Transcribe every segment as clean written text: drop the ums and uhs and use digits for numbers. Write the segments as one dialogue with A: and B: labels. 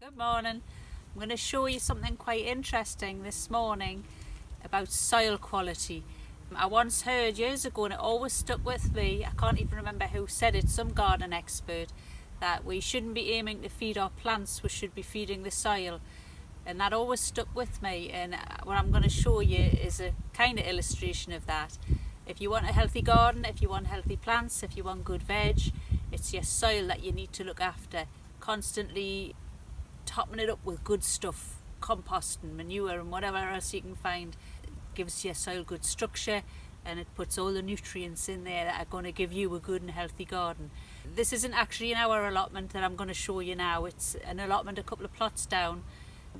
A: Good morning. I'm going to show you something quite interesting this morning about soil quality. I once heard years ago, and it always stuck with me, I can't even remember who said it, some garden expert, that we shouldn't be aiming to feed our plants, we should be feeding the soil. And that always stuck with me, and what I'm going to show you is a kind of illustration of that. If you want a healthy garden, if you want healthy plants, if you want good veg, it's your soil that you need to look after. Constantly topping it up with good stuff, compost and manure and whatever else you can find. It gives your soil good structure, and it puts all the nutrients in there that are going to give you a good and healthy garden. This isn't actually in our allotment that I'm going to show you now. It's an allotment a couple of plots down.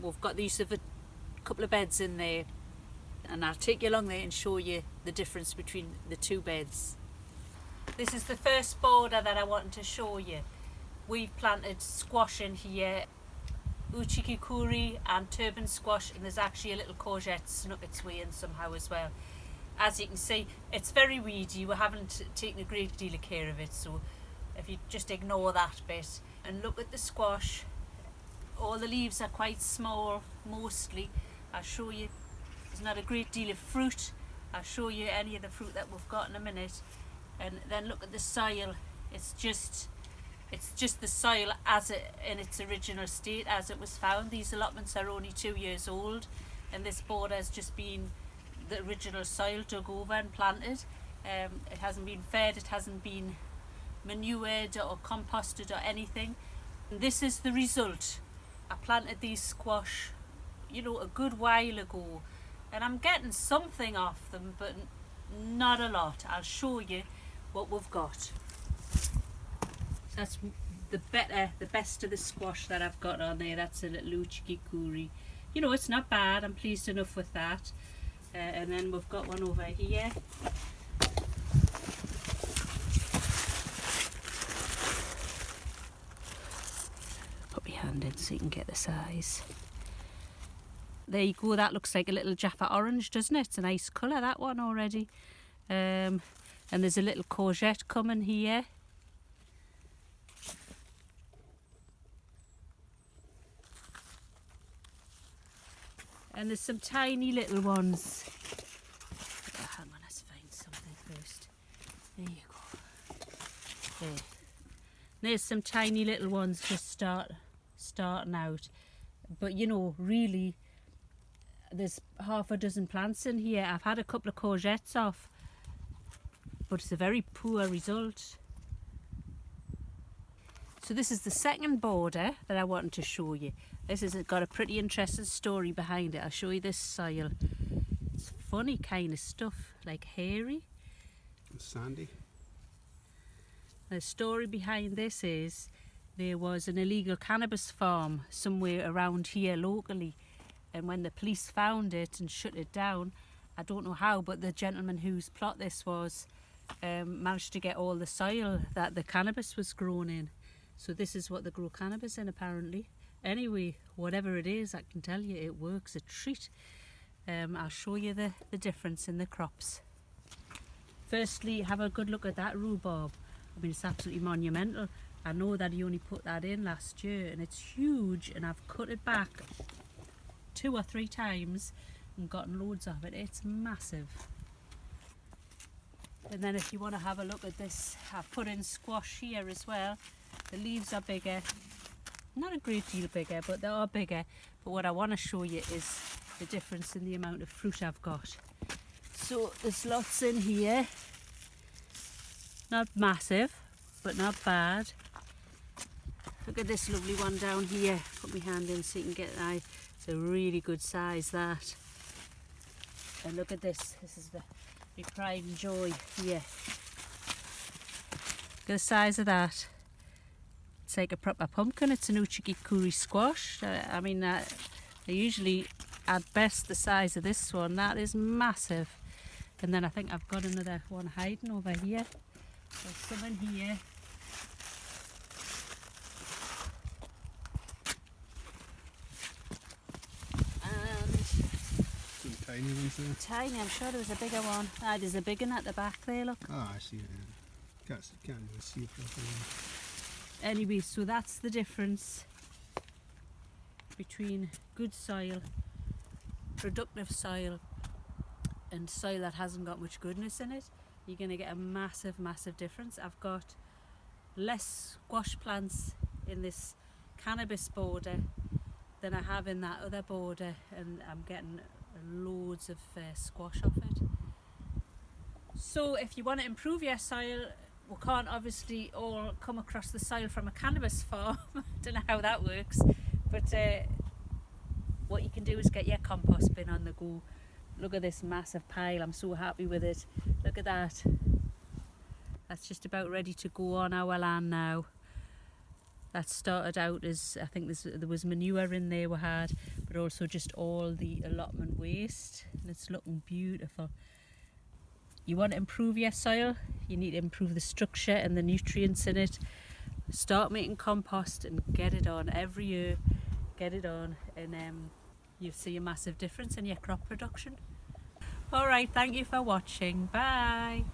A: We've got these of a couple of beds in there, and I'll take you along there and show you the difference between the two beds. This is the first border that I wanted to show you. We've planted squash in here, uchikikuri and turban squash, and there's actually a little courgette snuck its way in somehow as well. As you can see, it's very weedy. We haven't taken a great deal of care of it, so if you just ignore that bit and look at the squash, all the leaves are quite small mostly. I'll show you there's not a great deal of fruit. I'll show you any of the fruit that we've got in a minute. And then look at the soil. It's just the soil as it in its original state as it was found. These allotments are only 2 years old, and this border has just been the original soil dug over and planted. It hasn't been fed, it hasn't been manured or composted or anything. And this is the result. I planted these squash, a good while ago, and I'm getting something off them, but not a lot. I'll show you what we've got. That's the best of the squash that I've got on there. That's a little uchikikuri. It's not bad. I'm pleased enough with that. And then we've got one over here. Put my hand in so you can get the size. There you go. That looks like a little Jaffa orange, doesn't it? It's a nice colour, that one already. And there's a little courgette coming here. And there's some tiny little ones. Oh, hang on, let's find something first. There you go. There. There's some tiny little ones just starting out. But really, there's half a dozen plants in here. I've had a couple of courgettes off, but it's a very poor result. So this is the second border that I wanted to show you. This has got a pretty interesting story behind it. I'll show you this soil. It's funny kind of stuff, like hairy.
B: It's sandy.
A: The story behind this is there was an illegal cannabis farm somewhere around here locally, and when the police found it and shut it down, I don't know how, but the gentleman whose plot this was managed to get all the soil that the cannabis was grown in. So this is what they grow cannabis in, apparently. Anyway, whatever it is, I can tell you it works a treat. I'll show you the difference in the crops. Firstly, have a good look at that rhubarb. I mean, it's absolutely monumental. I know that he only put that in last year, and it's huge, and I've cut it back 2 or 3 times and gotten loads of it. It's massive. And then if you want to have a look at this, I've put in squash here as well. The leaves are bigger, not a great deal bigger, but they are bigger. But what I want to show you is the difference in the amount of fruit I've got. So there's lots in here, not massive, but not bad. Look at this lovely one down here. Put my hand in so you can get an eye. It's a really good size, that. And look at this. This is my pride and joy here. Look at the size of that. It's like a proper pumpkin. It's an uchikikuri squash. I mean, they're usually at best the size of this one. That is massive. And then I think I've got another one hiding over here. There's some in here. And
B: Some tiny ones there.
A: tiny, I'm sure there was a bigger one. Ah, there's a big one at the back there, look.
B: Oh, I see it. Can't even see it properly.
A: Anyway, so that's the difference between good soil, productive soil, and soil that hasn't got much goodness in it, you're going to get a massive difference. I've got less squash plants in this cannabis border than I have in that other border, and I'm getting loads of squash off it. So if you want to improve your soil, we can't obviously all come across the soil from a cannabis farm. Don't know how that works, but what you can do is get your compost bin on the go. Look at this massive pile, I'm so happy with it. Look at that. That's just about ready to go on our land now. That started out as, I think there was manure in there we had, but also just all the allotment waste, and it's looking beautiful. You want to improve your soil, you need to improve the structure and the nutrients in it. Start making compost and get it on every year. Get it on, and you'll see a massive difference in your crop production. Alright, thank you for watching. Bye.